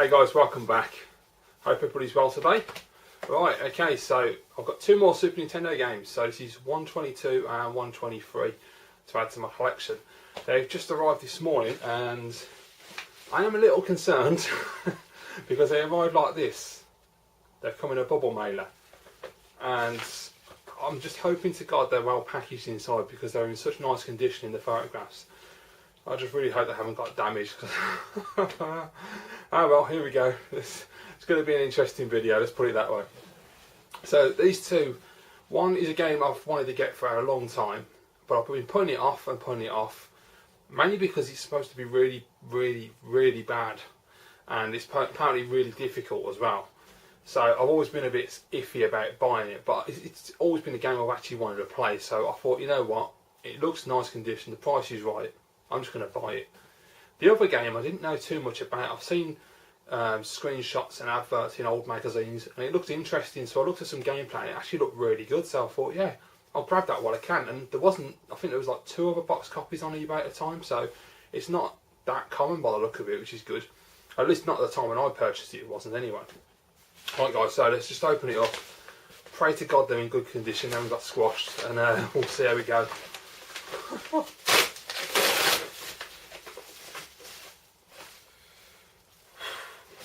Hey guys, welcome back. Hope everybody's well today. Right, okay, so I've got two more Super Nintendo games. So this is 122 and 123 to add to my collection. They've just arrived this morning and I am a little concerned because they arrived like this. They've come in a bubble mailer and I'm just hoping to God they're well packaged inside because they're in such nice condition in the photographs. I just really hope they haven't got damaged. Oh well, here we go. It's going to be an interesting video, let's put it that way. So these two, one is a game I've wanted to get for a long time, but I've been putting it off and putting it off, mainly because it's supposed to be really bad, and it's apparently really difficult as well. So I've always been a bit iffy about buying it, but it's always been a game I've actually wanted to play. So I thought, you know what, it looks nice condition, the price is right, I'm just going to buy it. The other game I didn't know too much about. I've seen screenshots and adverts in old magazines and it looked interesting, so I looked at some gameplay and it actually looked really good, so I thought, yeah, I'll grab that while I can. And there wasn't, I think there was like 2 other box copies on eBay at the time, so it's not that common by the look of it, which is good. At least not at the time when I purchased it, it wasn't anyway. Right guys, so let's just open it up. Pray to God they're in good condition, they haven't got squashed, and we'll see how we go.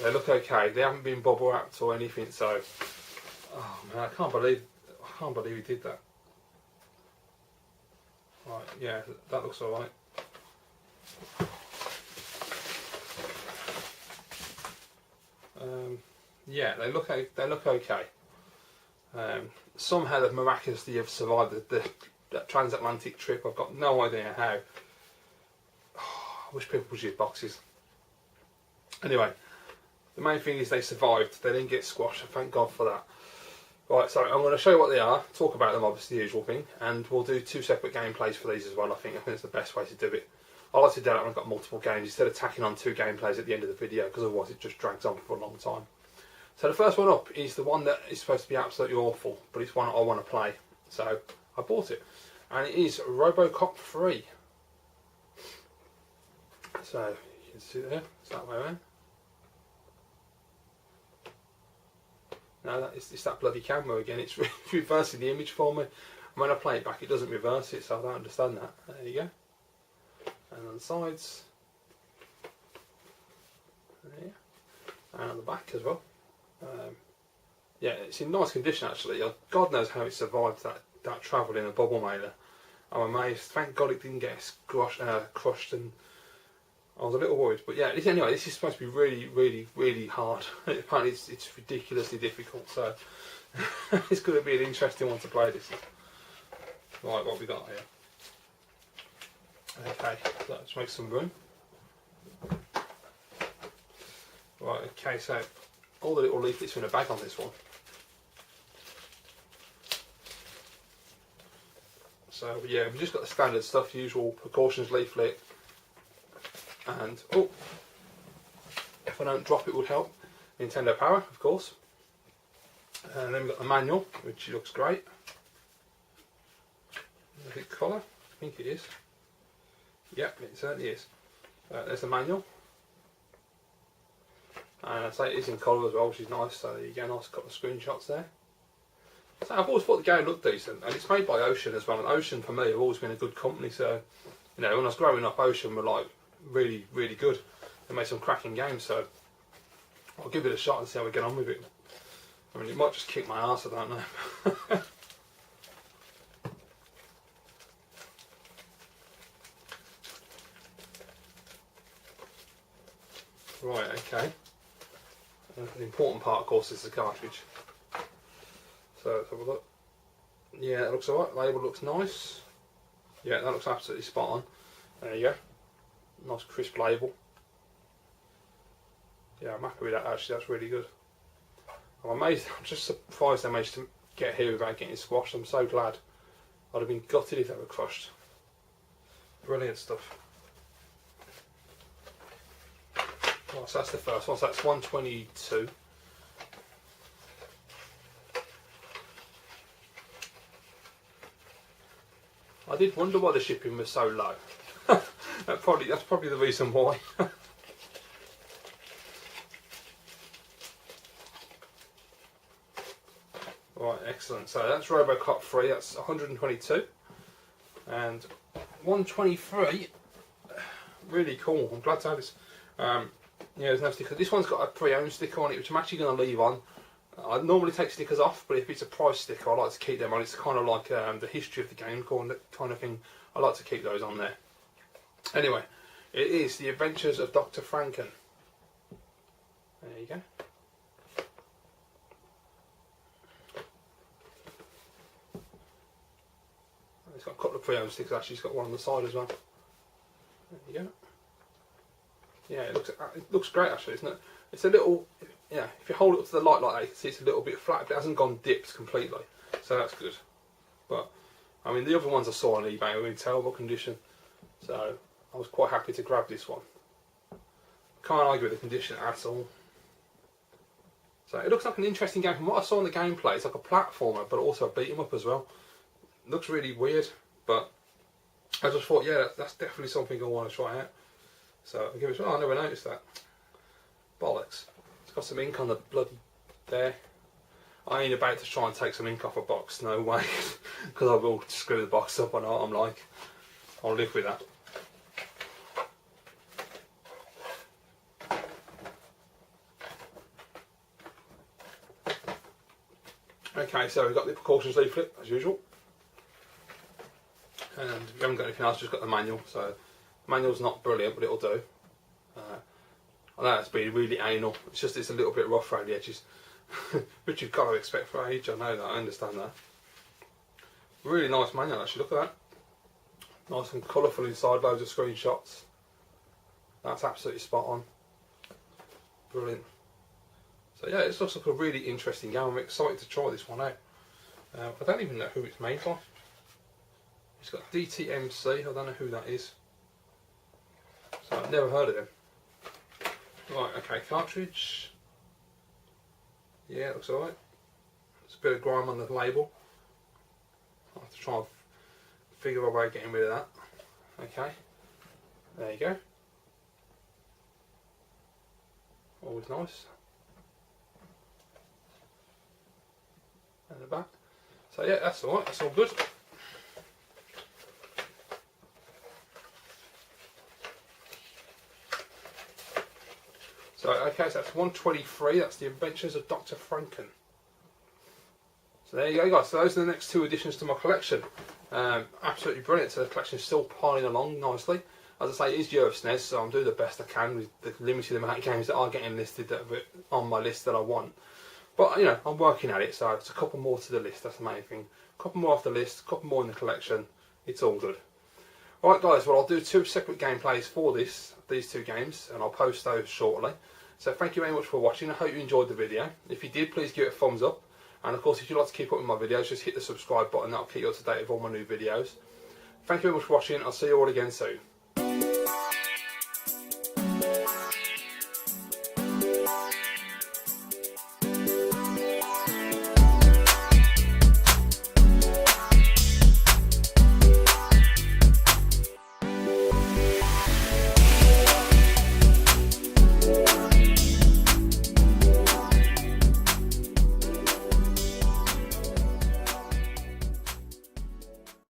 They look okay. They haven't been bubble wrapped or anything. So, oh man, I can't believe he did that. Right, yeah, that looks all right. Yeah, they look okay. Somehow they've miraculously have survived the transatlantic trip. I've got no idea how. Oh, I wish people would use boxes. Anyway. The main thing is they survived, they didn't get squashed, and thank God for that. Right, so I'm going to show you what they are, talk about them obviously, the usual thing, and we'll do 2 separate gameplays for these as well. I think it's the best way to do it. I like to do that when I've got multiple games, instead of tacking on 2 gameplays at the end of the video, because otherwise it just drags on for a long time. So the first one up is the one that is supposed to be absolutely awful, but it's one I want to play. So I bought it, and it is RoboCop 3. So you can see there, it's that way around. No, it's that bloody camera again, it's reversing the image for me. And when I play it back it doesn't reverse it, so I don't understand that. There you go. And on the sides. There. And on the back as well. Yeah, it's in nice condition actually. God knows how it survived that travel in a bubble mailer. I'm amazed. Thank God it didn't get crushed, and I was a little worried, but yeah. Anyway, this is supposed to be really hard. Apparently, it's ridiculously difficult. So it's going to be an interesting one to play. This. Right, what we got here? Okay, so let's make some room. Right, okay, so all the little leaflets are in a bag on this one. So yeah, we've just got the standard stuff, usual precautions leaflet. And oh, if I don't drop it would help. Nintendo Power, of course. And then we've got the manual, which looks great. Is it colour? I think it is. Yep, it certainly is. There's the manual. And I say it is in colour as well, which is nice. So there you go, nice couple of screenshots there. So I've always thought the game looked decent, and it's made by Ocean as well. And Ocean for me have always been a good company. So you know, when I was growing up, Ocean were like really good. They made some cracking games, so I'll give it a shot and see how we get on with it. I mean, it might just kick my ass, I don't know. Right, okay. The important part, of course, is the cartridge. So let's have a look. Yeah, that looks alright. Label looks nice. Yeah, that looks absolutely spot on. There you go. Nice crisp label. Yeah, I'm happy with that actually, that's really good. I'm amazed, I'm just surprised they managed to get here without getting squashed. I'm so glad. I'd have been gutted if they were crushed. Brilliant stuff. Right, so that's the first one, so that's 122. I did wonder why the shipping was so low. That's probably the reason why. Excellent. So that's RoboCop 3. That's 122, and 123. Really cool. I'm glad to have this. Yeah, there's no sticker. This one's got a pre-owned sticker on it, which I'm actually going to leave on. I normally take stickers off, but if it's a price sticker, I like to keep them on. It's kind of like the history of the game kind of thing. I like to keep those on there. Anyway, it is The Adventures of Dr. Franken. There you go. It's got a couple of pre-owned stickers. Actually, it's got one on the side as well. There you go. Yeah, it looks great actually, isn't it? It's a little, yeah. If you hold it up to the light like that, you can see it's a little bit flat, but it hasn't gone dipped completely, so that's good. But I mean, the other ones I saw on eBay were in terrible condition, so I was quite happy to grab this one. Can't argue with the condition at all. So it looks like an interesting game. From what I saw in the gameplay, it's like a platformer, but also a beat 'em up as well. It looks really weird, but I just thought, yeah, that's definitely something I want to try out. So I'll give it a try. I never noticed that. Bollocks. It's got some ink on the bloody there. I ain't about to try and take some ink off a box, no way. Because I will screw the box up, I know what I'm like. I'll live with that. Okay, so we've got the precautions leaflet, as usual. And we haven't got anything else, just got the manual. So the manual's not brilliant, but it'll do. I know it's been really anal. It's a little bit rough around the edges, which you've got to expect for age. I know that. I understand that. Really nice manual, actually. Look at that. Nice and colourful inside. Loads of screenshots. That's absolutely spot on. Brilliant. So yeah, it looks like a really interesting game. I'm excited to try this one out. I don't even know who it's made by. It's got DTMC. I don't know who that is. So I've never heard of them. Right, okay, cartridge. Yeah, it looks alright. There's a bit of grime on the label. I'll have to try and figure a way of getting rid of that. Okay, there you go. Always nice. And the back. So yeah, that's alright, that's all good. So, okay, so that's 123, that's The Adventures of Dr. Franken. So there you go, guys. So those are the next two additions to my collection. Absolutely brilliant. So the collection is still piling along nicely. As I say, it is year of SNES, so I'm doing the best I can with the limited amount of games that are getting listed that are on my list that I want. But, you know, I'm working at it, so it's a couple more to the list, that's the main thing. A couple more off the list, a couple more in the collection. It's all good. Alright guys, well I'll do two separate gameplays for these two games, and I'll post those shortly. So thank you very much for watching. I hope you enjoyed the video. If you did, please give it a thumbs up. And of course, if you'd like to keep up with my videos, just hit the subscribe button. That'll keep you up to date with all my new videos. Thank you very much for watching. I'll see you all again soon.